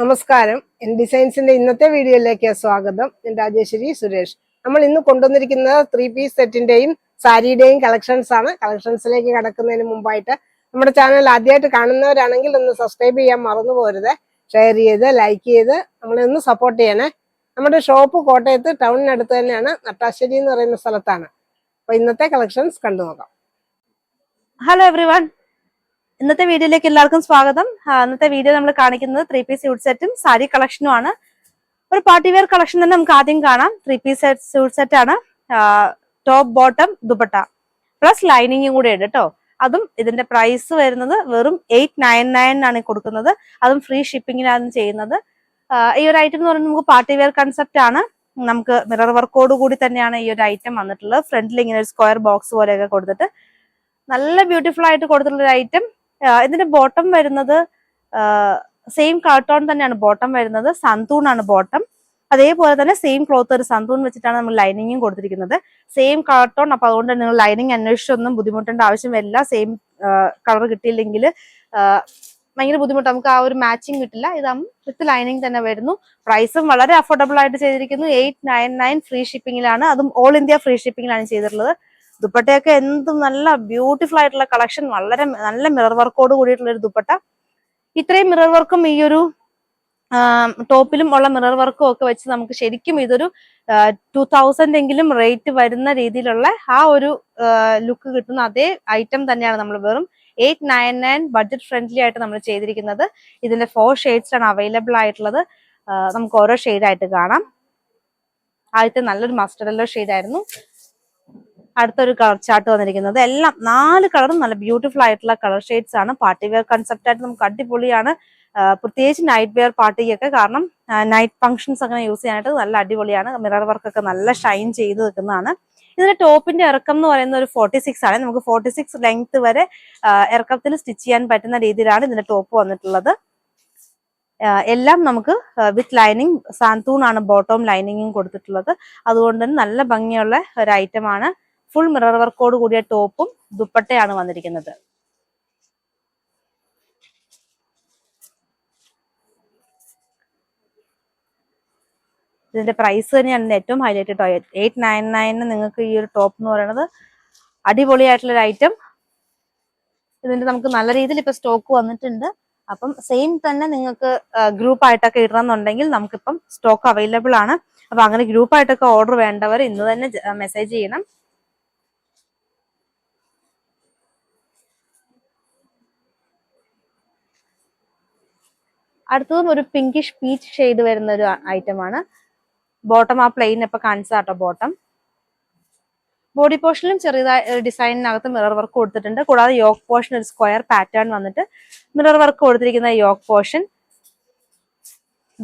നമസ്കാരം. എൻ ഡിസൈൻസിന്റെ ഇന്നത്തെ വീഡിയോയിലേക്ക് സ്വാഗതം. ഞാൻ രാജേശ്വരി സുരേഷ്. നമ്മൾ ഇന്ന് കൊണ്ടുവന്നിരിക്കുന്നത് 3 പീസ് സെറ്റിന്റെയും സാരിയുടെയും കളക്ഷൻസ് ആണ്. കളക്ഷൻസിലേക്ക് കടക്കുന്നതിന് മുമ്പായിട്ട് നമ്മുടെ ചാനൽ ആദ്യമായിട്ട് കാണുന്നവരാണെങ്കിൽ ഒന്ന് സബ്സ്ക്രൈബ് ചെയ്യാൻ മറന്നു പോരുത്. ഷെയർ ചെയ്ത് ലൈക്ക് ചെയ്ത് നമ്മളെ ഒന്ന് സപ്പോർട്ട് ചെയ്യണേ. നമ്മുടെ ഷോപ്പ് കോട്ടയത്ത് ടൗണിനടുത്ത് തന്നെയാണ്, നട്ടാശ്ശേരി എന്ന് പറയുന്ന സ്ഥലത്താണ്. അപ്പൊ ഇന്നത്തെ കളക്ഷൻസ് കണ്ടു നോക്കാം. ഹലോ എവ്രിവൺ, ഇന്നത്തെ വീഡിയോയിലേക്ക് എല്ലാവർക്കും സ്വാഗതം. ഇന്നത്തെ വീഡിയോ നമ്മൾ കാണിക്കുന്നത് 3 പീസ് സ്യൂട്ട് സെറ്റും സാരി കളക്ഷനും ആണ്. ഒരു പാർട്ടി വെയർ കളക്ഷൻ തന്നെ നമുക്ക് ആദ്യം കാണാം. 3 പീസ് സ്യൂട്ട് സെറ്റ് ആണ്. ടോപ്പ് ബോട്ടം ദുപ്പട്ട പ്ലസ് ലൈനിങ്ങും കൂടെ ഉണ്ട് കേട്ടോ. അതും ഇതിന്റെ പ്രൈസ് വരുന്നത് വെറും 899 ആണ് കൊടുക്കുന്നത്. അതും ഫ്രീ ഷിപ്പിങ്ങിനാണ് ചെയ്യുന്നത്. ഈ ഒരു ഐറ്റം എന്ന് പറയുന്നത് നമുക്ക് പാർട്ടി വെയർ കൺസെപ്റ്റ് ആണ്. നമുക്ക് മിറർ വർക്കോട് കൂടി തന്നെയാണ് ഈ ഒരു ഐറ്റം വന്നിട്ടുള്ളത്. ഫ്രണ്ടിൽ ഇങ്ങനെ ഒരു സ്ക്വയർ ബോക്സ് പോലെയൊക്കെ കൊടുത്തിട്ട് നല്ല ബ്യൂട്ടിഫുൾ ആയിട്ട് കൊടുത്തിട്ടുള്ള ഒരു ഐറ്റം. ഇതിന്റെ ബോട്ടം വരുന്നത് സെയിം കാർട്ടോൺ തന്നെയാണ് ബോട്ടം വരുന്നത്. സന്തൂൺ ആണ് ബോട്ടം. അതേപോലെ തന്നെ സെയിം ക്ലോത്ത് ഒരു സന്തൂൺ വെച്ചിട്ടാണ് നമ്മൾ ലൈനിങ്ങും കൊടുത്തിരിക്കുന്നത്. Same carton. അപ്പൊ അതുകൊണ്ട് നിങ്ങൾ ലൈനിങ് അന്വേഷിച്ചൊന്നും ബുദ്ധിമുട്ടേണ്ട ആവശ്യം വരില്ല. സെയിം കളർ കിട്ടിയില്ലെങ്കിൽ ഭയങ്കര ബുദ്ധിമുട്ട്, നമുക്ക് ആ ഒരു മാച്ചിങ് കിട്ടില്ല. ഇതാകുമ്പോൾ വിത്ത് ലൈനിങ് തന്നെ വരുന്നു. പ്രൈസും വളരെ അഫോർഡബിൾ ആയിട്ട് ചെയ്തിരിക്കുന്നു. 899 ഫ്രീ ഷിപ്പിംഗിലാണ്. അതും ഓൾ ഇന്ത്യ ഫ്രീ ഷിപ്പിംഗിലാണ് ചെയ്തിട്ടുള്ളത്. ദുപ്പട്ടയൊക്കെ എന്തും നല്ല ബ്യൂട്ടിഫുൾ ആയിട്ടുള്ള കളക്ഷൻ, വളരെ നല്ല മിറർ വർക്കോട് കൂടിയിട്ടുള്ള ഒരു ദുപ്പട്ട. ഇത്രയും മിറർ വർക്കും ഈ ഒരു ടോപ്പിലും ഉള്ള മിറർ വർക്കും ഒക്കെ വെച്ച് നമുക്ക് ശരിക്കും ഇതൊരു 2000 എങ്കിലും റേറ്റ് വരുന്ന രീതിയിലുള്ള ആ ഒരു ലുക്ക് കിട്ടുന്ന അതേ ഐറ്റം തന്നെയാണ് നമ്മൾ വെറും 899 ബഡ്ജറ്റ് ഫ്രണ്ട്ലി ആയിട്ട് നമ്മൾ ചെയ്തിരിക്കുന്നത്. ഇതിന്റെ 4 ഷെയ്ഡ്സ് ആണ് അവൈലബിൾ ആയിട്ടുള്ളത്. നമുക്ക് ഓരോ ഷെയ്ഡായിട്ട് കാണാം. ആദ്യത്തെ നല്ലൊരു മസ്റ്റർഡ് യെല്ലോ ഷെയ്ഡ് ആയിരുന്നു. അടുത്തൊരു കളർ ചാർട്ട് വന്നിരിക്കുന്നത് എല്ലാം 4 കളറും നല്ല ബ്യൂട്ടിഫുൾ ആയിട്ടുള്ള കളർ ഷെയ്ഡ്സ് ആണ്. പാർട്ടി വെയർ കൺസെപ്റ്റ് ആയിട്ട് നമുക്ക് അടിപൊളിയാണ്. പ്രത്യേകിച്ച് നൈറ്റ് വെയർ പാർട്ടിക്കൊക്കെ, കാരണം നൈറ്റ് ഫംഗ്ഷൻസ് അങ്ങനെ യൂസ് ചെയ്യാനായിട്ട് നല്ല അടിപൊളിയാണ്. മിറർ വർക്കൊക്കെ നല്ല ഷൈൻ ചെയ്ത് നിൽക്കുന്നതാണ്. ഇതിന്റെ ടോപ്പിന്റെ ഇറക്കം എന്ന് പറയുന്ന ഒരു 46 ആണ്. നമുക്ക് 46 ലെങ്ത് വരെ ഇറക്കത്തിൽ സ്റ്റിച്ച് ചെയ്യാൻ പറ്റുന്ന രീതിയിലാണ് ഇതിന്റെ ടോപ്പ് വന്നിട്ടുള്ളത്. എല്ലാം നമുക്ക് വിത്ത് ലൈനിങ് സാന്തൂൺ ആണ് ബോട്ടം ലൈനിങ്ങും കൊടുത്തിട്ടുള്ളത്. അതുകൊണ്ട് തന്നെ നല്ല ഭംഗിയുള്ള ഒരു ഐറ്റം ആണ്. ഫുൾ മിറർ വർക്കോട് കൂടിയ ടോപ്പും ദുപ്പട്ടയാണ് വന്നിരിക്കുന്നത്. ഇതിന്റെ പ്രൈസ് തന്നെയാണ് ഏറ്റവും ഹൈലൈറ്റ് കേട്ടോ. 899 നിങ്ങൾക്ക് ഈ ഒരു ടോപ്പ് എന്ന് പറയുന്നത് അടിപൊളിയായിട്ടുള്ള ഒരു ഐറ്റം. ഇതിന്റെ നമുക്ക് നല്ല രീതിയിൽ ഇപ്പൊ സ്റ്റോക്ക് വന്നിട്ടുണ്ട്. അപ്പം സെയിം തന്നെ നിങ്ങൾക്ക് ഗ്രൂപ്പ് ആയിട്ടൊക്കെ ഇടണമെന്നുണ്ടെങ്കിൽ നമുക്കിപ്പം സ്റ്റോക്ക് അവൈലബിൾ ആണ്. അപ്പൊ അങ്ങനെ ഗ്രൂപ്പ് ആയിട്ടൊക്കെ ഓർഡർ വേണ്ടവർ ഇന്ന് തന്നെ മെസ്സേജ് ചെയ്യണം. അടുത്തതും ഒരു പിങ്കിഷ് പീച്ച് ഷെയ്ഡ് വരുന്ന ഒരു ഐറ്റം ആണ്. ബോട്ടം ആ പ്ലെയിൻ ഇപ്പൊ കാണിച്ചാട്ടോ ബോട്ടം. ബോഡി പോർഷനിലും ചെറിയതായ ഡിസൈനിനകത്ത് മിറർ വർക്ക് കൊടുത്തിട്ടുണ്ട്. കൂടാതെ യോക്ക് പോർഷൻ ഒരു സ്ക്വയർ പാറ്റേൺ വന്നിട്ട് മിറർ വർക്ക് കൊടുത്തിരിക്കുന്ന യോക്ക് പോർഷൻ.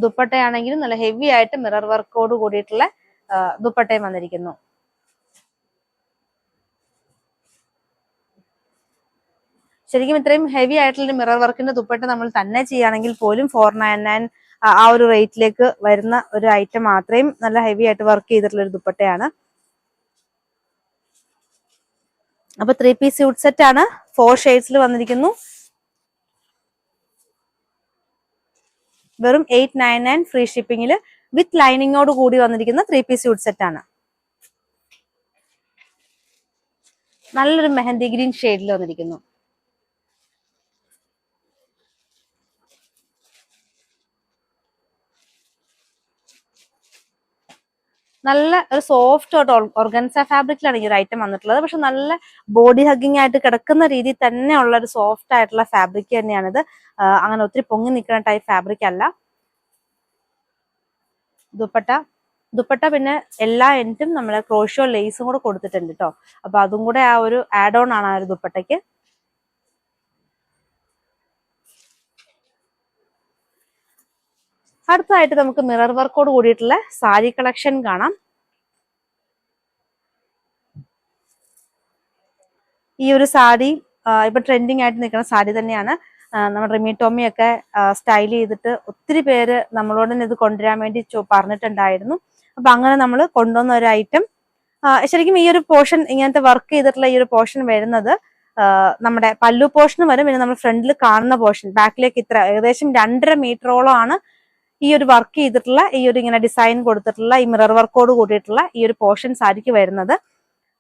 ദുപ്പട്ടയാണെങ്കിലും നല്ല ഹെവി ആയിട്ട് മിറർ വർക്കോട് കൂടിയിട്ടുള്ള ദുപ്പട്ടയും വന്നിരിക്കുന്നു. ശരിക്കും ഇത്രയും ഹെവി ആയിട്ടുള്ള മിറർ വർക്കിന്റെ ദുപ്പട്ട നമ്മൾ തന്നെ ചെയ്യുകയാണെങ്കിൽ പോലും 499 ആ ഒരു റേറ്റിലേക്ക് വരുന്ന ഒരു ഐറ്റം. മാത്രയും നല്ല ഹെവി ആയിട്ട് വർക്ക് ചെയ്തിട്ടുള്ള ഒരു ദുപ്പട്ടയാണ്. അപ്പൊ 3 പീസ് സ്യൂട്ട് സെറ്റ് ആണ്. 4 ഷെയ്ഡ്സിൽ വന്നിരിക്കുന്നു. വെറും 899 ഫ്രീ ഷിപ്പിംഗിൽ വിത്ത് ലൈനിങ്ങോട് കൂടി വന്നിരിക്കുന്ന 3 പീസ് സ്യൂട്ട് സെറ്റ് ആണ്. നല്ലൊരു മെഹന്തി ഗ്രീൻ ഷെയ്ഡിൽ വന്നിരിക്കുന്നു. നല്ല ഒരു സോഫ്റ്റ് ഓർഗൻസ ഫാബ്രിക്കിലാണ് ഈ ഒരു ഐറ്റം വന്നിട്ടുള്ളത്. പക്ഷെ നല്ല ബോഡി ഹഗ്ഗിങ് ആയിട്ട് കിടക്കുന്ന രീതിയിൽ തന്നെയുള്ള ഒരു സോഫ്റ്റ് ആയിട്ടുള്ള ഫാബ്രിക് തന്നെയാണിത്. അങ്ങനെ ഒത്തിരി പൊങ്ങി നിൽക്കുന്ന ടൈപ്പ് ഫാബ്രിക് അല്ല. ദുപ്പട്ട പിന്നെ എല്ലാ എൻഡും നമ്മള് ക്രോഷോ ലേസും കൂടെ കൊടുത്തിട്ടുണ്ട് കേട്ടോ. അപ്പൊ അതും കൂടെ ആ ഒരു ആഡ് ഓൺ ആണ് ആ ഒരു ദുപ്പട്ടയ്ക്ക്. അടുത്തതായിട്ട് നമുക്ക് മിറർ വർക്കോട് കൂടിയിട്ടുള്ള സാരി കളക്ഷൻ കാണാം. ഈ ഒരു സാരി ഇപ്പൊ ട്രെൻഡിങ് ആയിട്ട് നിൽക്കുന്ന സാരി തന്നെയാണ്. നമ്മുടെ റിമി ടോമി ഒക്കെ സ്റ്റൈൽ ചെയ്തിട്ട് ഒത്തിരി പേര് നമ്മളോട് ഇത് കൊണ്ടുവരാൻ വേണ്ടി പറഞ്ഞിട്ടുണ്ടായിരുന്നു. അപ്പൊ അങ്ങനെ നമ്മൾ കൊണ്ടുവന്ന ഒരു ഐറ്റം. ശരിക്കും ഈ ഒരു പോർഷൻ, ഇങ്ങനത്തെ വർക്ക് ചെയ്തിട്ടുള്ള ഈ ഒരു പോർഷൻ വരുന്നത് നമ്മുടെ പല്ലു പോർഷൻ വരും. പിന്നെ നമ്മൾ ഫ്രണ്ടിൽ കാണുന്ന പോർഷൻ ബാക്കിലേക്ക് ഇത്ര ഏകദേശം 2.5 മീറ്ററോളം ആണ് ഈ ഒരു വർക്ക് ചെയ്തിട്ടുള്ള ഈ ഒരു ഇങ്ങനെ ഡിസൈൻ കൊടുത്തിട്ടുള്ള ഈ മിറർ വർക്കോട് കൂടിയിട്ടുള്ള ഈ ഒരു പോർഷൻ സാരിക്ക് വരുന്നത്.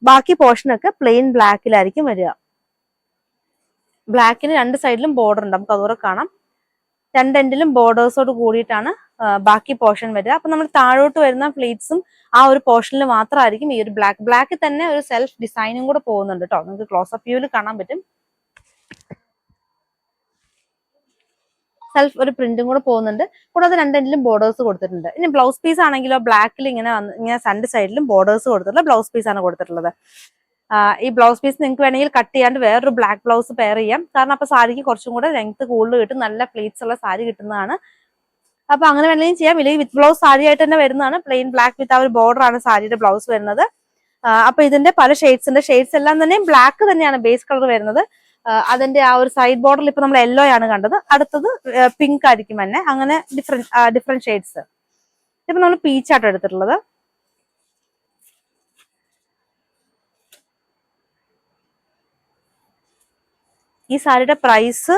ബാക്കി പോർഷനൊക്കെ പ്ലെയിൻ ബ്ലാക്കിലായിരിക്കും വരിക. ബ്ലാക്കിന് രണ്ട് സൈഡിലും ബോർഡർ ഉണ്ട്, നമുക്ക് അതുകൂടെ കാണാം. രണ്ട് എൻഡിലും ബോർഡേഴ്സോട് കൂടിയിട്ടാണ് ബാക്കി പോർഷൻ വരിക. അപ്പൊ നമ്മൾ താഴോട്ട് വരുന്ന പ്ലീറ്റ്സും ആ ഒരു പോർഷനിൽ മാത്രമായിരിക്കും ഈ ഒരു ബ്ലാക്കിൽ തന്നെ ഒരു സെൽഫ് ഡിസൈനും കൂടെ പോകുന്നുണ്ട് കേട്ടോ. നിങ്ങൾക്ക് ക്ലോസ് അപ്പ് വ്യൂവിൽ കാണാൻ പറ്റും. സെൽഫ് ഒരു പ്രിന്റും കൂടെ പോകുന്നുണ്ട്. കൂടാതെ രണ്ടെങ്കിലും ബോർഡേഴ്സ് കൊടുത്തിട്ടുണ്ട്. ഇനി ബ്ലൗസ് പീസ് ആണെങ്കിലോ ബ്ലാക്കിൽ ഇങ്ങനെ രണ്ട് സൈഡിലും ബോർഡേഴ്സ് കൊടുത്തിട്ടുള്ള ബ്ലൗസ് പീസ് ആണ് കൊടുത്തിട്ടുള്ളത്. ഈ ബ്ലൗസ് പീസ് നിങ്ങൾക്ക് വേണമെങ്കിൽ കട്ട് ചെയ്യാണ്ട് വേറൊരു ബ്ലാക്ക് ബ്ലൗസ് പെയർ ചെയ്യാം. കാരണം അപ്പൊ സാരിക്ക് കുറച്ചും കൂടെ ലെങ്ത് കൂടുതൽ കിട്ടും, നല്ല പ്ലീറ്റ്സ് ഉള്ള സാരി കിട്ടുന്നതാണ്. അപ്പൊ അങ്ങനെ വേണമെങ്കിലും ചെയ്യാം. ഇല്ലെങ്കിൽ വിത്ത് ബ്ലൗസ് സാരി ആയിട്ട് തന്നെ വരുന്നതാണ്. പ്ലെയിൻ ബ്ലാക്ക് വിത്ത് ആ ഒരു ബോർഡർ ആണ് സാരിയുടെ ബ്ലൗസ് വരുന്നത്. അപ്പൊ ഇതിന്റെ പല ഷെയ്ഡ്സ് എല്ലാം തന്നെ ബ്ലാക്ക് തന്നെയാണ് ബേസ് കളർ വരുന്നത്. അതിന്റെ ആ ഒരു സൈഡ് ബോർഡറിൽ ഇപ്പൊ നമ്മൾ യെല്ലോ ആണ് കണ്ടത്, അടുത്തത് പിങ്ക് ആയിരിക്കും തന്നെ. അങ്ങനെ ഡിഫറെന്റ് ഷെയ്ഡ്സ്. ഇപ്പൊ നമ്മൾ പീച്ചാട്ടോ എടുത്തിട്ടുള്ളത്. ഈ സാരിയുടെ പ്രൈസ്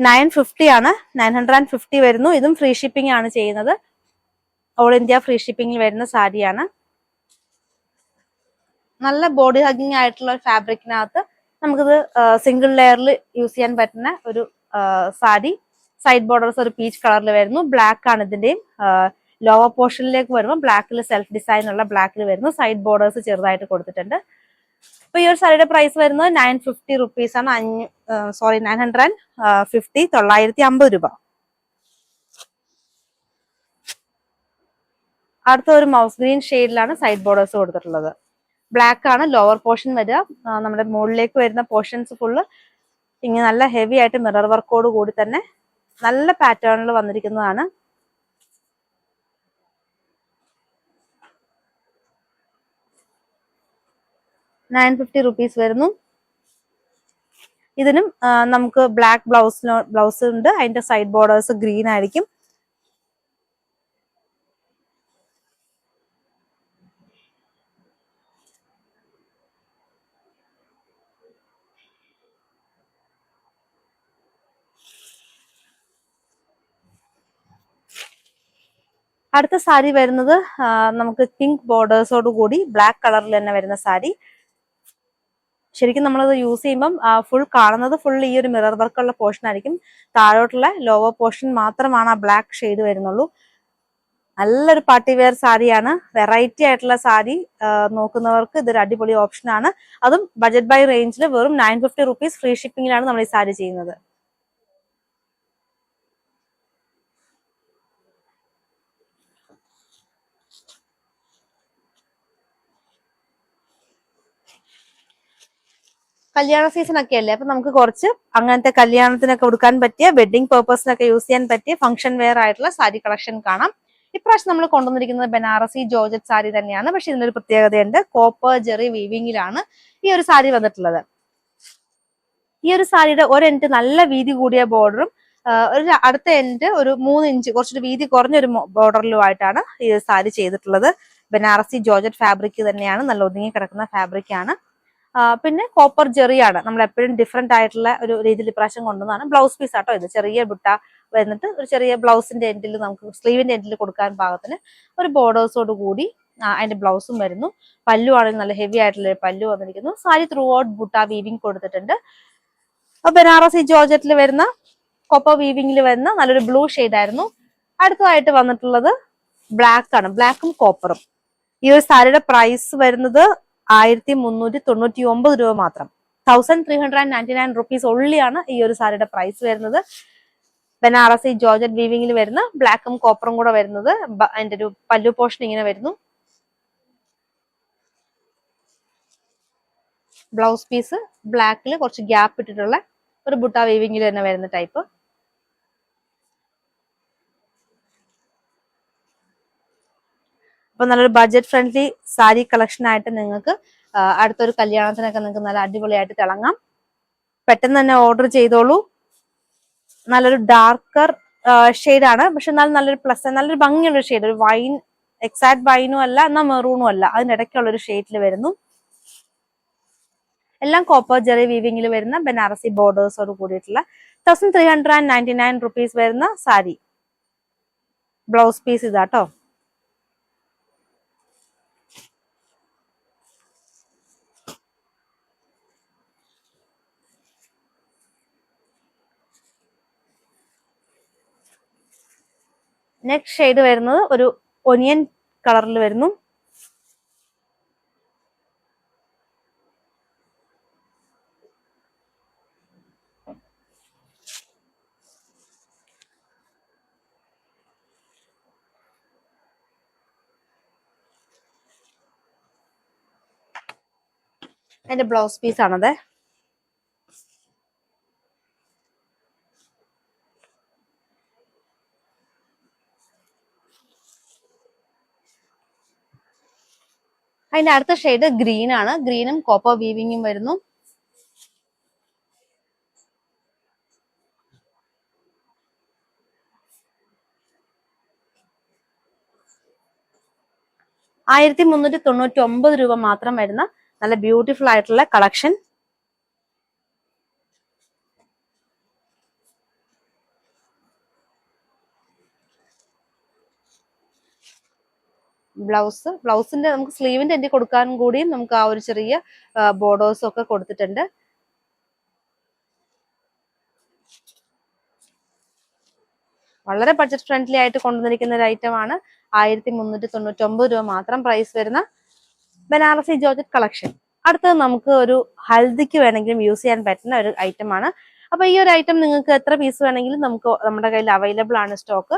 950 ആണ്. 950 വരുന്നു. ഇതും ഫ്രീ ഷിപ്പിംഗ് ആണ് ചെയ്യുന്നത്. ഓൾ ഇന്ത്യ ഫ്രീ ഷിപ്പിംഗിൽ വരുന്ന സാരിയാണ്. നല്ല ബോഡി ഹഗിങ് ആയിട്ടുള്ള ഫാബ്രിക്കിനകത്ത് നമുക്കിത് സിംഗിൾ ലെയറിൽ യൂസ് ചെയ്യാൻ പറ്റുന്ന ഒരു സാരി. സൈഡ് ബോർഡേഴ്സ് ഒരു പീച്ച് കളറിൽ വരുന്നു. ബ്ലാക്ക് ആണ് ഇതിന്റെയും. ലോവർ പോർഷനിലേക്ക് വരുമ്പോൾ ബ്ലാക്കിൽ സെൽഫ് ഡിസൈൻ ഉള്ള ബ്ലാക്കിൽ വരുന്നു. സൈഡ് ബോർഡേഴ്സ് ചെറുതായിട്ട് കൊടുത്തിട്ടുണ്ട്. അപ്പൊ ഈ ഒരു സാരിയുടെ പ്രൈസ് വരുന്നത് 950 റുപ്പീസ് ആണ്. 950 950 രൂപ. അടുത്ത ഒരു മൗസ് ഗ്രീൻ ഷെയ്ഡിലാണ് സൈഡ് ബോർഡേഴ്സ് കൊടുത്തിട്ടുള്ളത്. ബ്ലാക്ക് ആണ് ലോവർ പോർഷൻ വരിക. നമ്മുടെ മുകളിലേക്ക് വരുന്ന പോർഷൻസ് ഫുള്ള് ഇങ്ങനെ നല്ല ഹെവി ആയിട്ട് മിറർ വർക്കോട് കൂടി തന്നെ നല്ല പാറ്റേണിൽ വന്നിരിക്കുന്നതാണ്. ₹950 വരുന്നു. ഇതിനും നമുക്ക് ബ്ലാക്ക് ബ്ലൗസ് ഉണ്ട്. അതിന്റെ സൈഡ് ബോർഡേഴ്സ് ഗ്രീൻ ആയിരിക്കും. അടുത്ത സാരി വരുന്നത് നമുക്ക് പിങ്ക് ബോർഡേഴ്സോട് കൂടി ബ്ലാക്ക് കളറിൽ തന്നെ വരുന്ന സാരി. ശരിക്കും നമ്മളത് യൂസ് ചെയ്യുമ്പം ഫുൾ കാണുന്നത് ഫുൾ ഈ ഒരു മിറർ വർക്കുള്ള പോർഷൻ ആയിരിക്കും. താഴോട്ടുള്ള ലോവർ പോർഷൻ മാത്രമാണ് ആ ബ്ലാക്ക് ഷെയ്ഡ് വരുന്നുള്ളൂ. നല്ലൊരു പാർട്ടി വെയർ സാരിയാണ്. വെറൈറ്റി ആയിട്ടുള്ള സാരി നോക്കുന്നവർക്ക് ഇതൊരു അടിപൊളി ഓപ്ഷൻ ആണ്. അതും ബജറ്റ് ബൈ റേഞ്ചിൽ വെറും 950 റുപ്പീസ് ഫ്രീ ഷിപ്പിംഗിലാണ് നമ്മൾ ഈ സാരി ചെയ്യുന്നത്. കല്യാണ സീസൺ ഒക്കെ അല്ലേ, അപ്പൊ നമുക്ക് കുറച്ച് അങ്ങനത്തെ കല്യാണത്തിനൊക്കെ കൊടുക്കാൻ പറ്റിയ വെഡിങ് പേർപ്പസിനൊക്കെ യൂസ് ചെയ്യാൻ പറ്റിയ ഫംഗ്ഷൻ വെയർ ആയിട്ടുള്ള സാരി കളക്ഷൻ കാണാം. ഇപ്രാവശ്യം നമ്മൾ കൊണ്ടുവന്നിരിക്കുന്നത് ബനാറസി ജോർജറ്റ് സാരി തന്നെയാണ്. പക്ഷെ ഇതിനൊരു പ്രത്യേകതയുണ്ട്. കോപ്പർ ജെറി വീവിങ്ങിലാണ് ഈ ഒരു സാരി വന്നിട്ടുള്ളത്. ഈ ഒരു സാരിയുടെ ഒരു എൻഡ് നല്ല വീതി കൂടിയ ബോർഡറും ഒരു അടുത്ത എൻഡ് ഒരു 3 ഇഞ്ച് കുറച്ചൊരു വീതി കുറഞ്ഞൊരു ബോർഡറിലുമായിട്ടാണ് ഈ സാരി ചെയ്തിട്ടുള്ളത്. ബനാറസി ജോർജറ്റ് ഫാബ്രിക് തന്നെയാണ്. നല്ല ഒതുങ്ങി കിടക്കുന്ന ഫാബ്രിക് ആണ്. പിന്നെ കോപ്പർ ജെറിയാണ്. നമ്മൾ എപ്പോഴും ഡിഫറെന്റ് ആയിട്ടുള്ള ഒരു രീതിയിൽ ഇപ്രാവശ്യം കൊണ്ടുവന്നതാണ്. ബ്ലൗസ് പീസ് ആട്ടോ ഇത്. ചെറിയ ബുട്ട വന്നിട്ട് ഒരു ചെറിയ ബ്ലൗസിന്റെ എൻഡിൽ നമുക്ക് സ്ലീവിന്റെ എൻഡിൽ കൊടുക്കാൻ പാകത്തിന് ഒരു ബോർഡേഴ്സോട് കൂടി അതിന്റെ ബ്ലൗസും വരുന്നു. പല്ലു ആണെങ്കിൽ നല്ല ഹെവി ആയിട്ടുള്ള പല്ലു വന്നിരിക്കുന്നു. Sari through out butta weaving കൊടുത്തിട്ടുണ്ട്. ബനാറസി ജോർജറ്റിൽ വരുന്ന കോപ്പർ വീവിംഗിൽ വരുന്ന നല്ലൊരു ബ്ലൂ ഷെയ്ഡ് ആയിരുന്നു. അടുത്തതായിട്ട് വന്നിട്ടുള്ളത് ബ്ലാക്ക് ആണ്. ബ്ലാക്കും കോപ്പറും. ഈ ഒരു സാരിയുടെ പ്രൈസ് വരുന്നത് 1399 രൂപ മാത്രം. 1399 റുപ്പീസ് ഒള്ളിയാണ് ഈ ഒരു സാരിയുടെ പ്രൈസ് വരുന്നത്. ബനാറസി ജോർജറ്റ് വീവിംഗിൽ വരുന്ന ബ്ലാക്കും കോപ്പറും കൂടെ വരുന്നത്. അതിന്റെ ഒരു പല്ലു പോർഷൻ ഇങ്ങനെ വരുന്നു. ബ്ലൗസ് പീസ് ബ്ലാക്കിൽ കുറച്ച് ഗ്യാപ്പ് ഇട്ടിട്ടുള്ള ഒരു ബുട്ട വീവിംഗിൽ തന്നെ വരുന്ന ടൈപ്പ്. അപ്പൊ നല്ലൊരു ബഡ്ജറ്റ് ഫ്രണ്ട്ലി സാരി കളക്ഷൻ ആയിട്ട് നിങ്ങൾക്ക് അടുത്തൊരു കല്യാണത്തിനൊക്കെ നിങ്ങൾക്ക് നല്ല അടിപൊളിയായിട്ട് തിളങ്ങാം. പെട്ടെന്ന് തന്നെ ഓർഡർ ചെയ്തോളൂ. നല്ലൊരു ഡാർക്കർ ഷെയ്ഡാണ്. പക്ഷെ എന്നാലും നല്ലൊരു ഭംഗിയുള്ള ഷെയ്ഡ്. ഒരു വൈൻ എക്സാക്ട് വൈനും അല്ല എന്നാൽ മെറൂണും അല്ല, അതിനിടയ്ക്കുള്ള ഒരു ഷെയ്ഡിൽ വരുന്നു. എല്ലാം കോപ്പർ ജെറി വീവിംഗിൽ വരുന്ന ബനാറസി ബോർഡേഴ്സോട് കൂടിയിട്ടുള്ള 1399 റുപ്പീസ് വരുന്ന സാരി. ബ്ലൗസ് പീസ് ഇതാട്ടോ. നെക്സ്റ്റ് ഷെയ്ഡ് വരുന്നത് ഒരു ഒനിയൻ കളറിൽ വരുന്നു. അതിന്റെ ബ്ലൗസ് പീസ് ആണത്. അതിന്റെ അടുത്ത ഷെയ്ഡ് ഗ്രീൻ ആണ്. ഗ്രീനും കോപ്പർ വീവിങ്ങും വരുന്നു. ₹1399 മാത്രം വരുന്ന നല്ല ബ്യൂട്ടിഫുൾ ആയിട്ടുള്ള കളക്ഷൻ. ബ്ലൗസിന്റെ നമുക്ക് സ്ലീവിന്റെ എൻഡ് കൊടുക്കാനും കൂടിയും നമുക്ക് ആ ഒരു ചെറിയ ബോർഡേഴ്സും ഒക്കെ കൊടുത്തിട്ടുണ്ട്. വളരെ ബഡ്ജറ്റ് ഫ്രണ്ട്ലി ആയിട്ട് കൊണ്ടുവന്നിരിക്കുന്ന ഒരു ഐറ്റം ആണ്. ₹1399 മാത്രം പ്രൈസ് വരുന്ന ബനാറസി ജോർജറ്റ് കളക്ഷൻ. അടുത്തത് നമുക്ക് ഒരു ഹൽദിക്ക് വേണമെങ്കിലും യൂസ് ചെയ്യാൻ പറ്റുന്ന ഒരു ഐറ്റം ആണ്. അപ്പൊ ഈ ഒരു ഐറ്റം നിങ്ങൾക്ക് എത്ര പീസ് വേണമെങ്കിലും നമുക്ക് നമ്മുടെ കയ്യിൽ അവൈലബിൾ ആണ് സ്റ്റോക്ക്.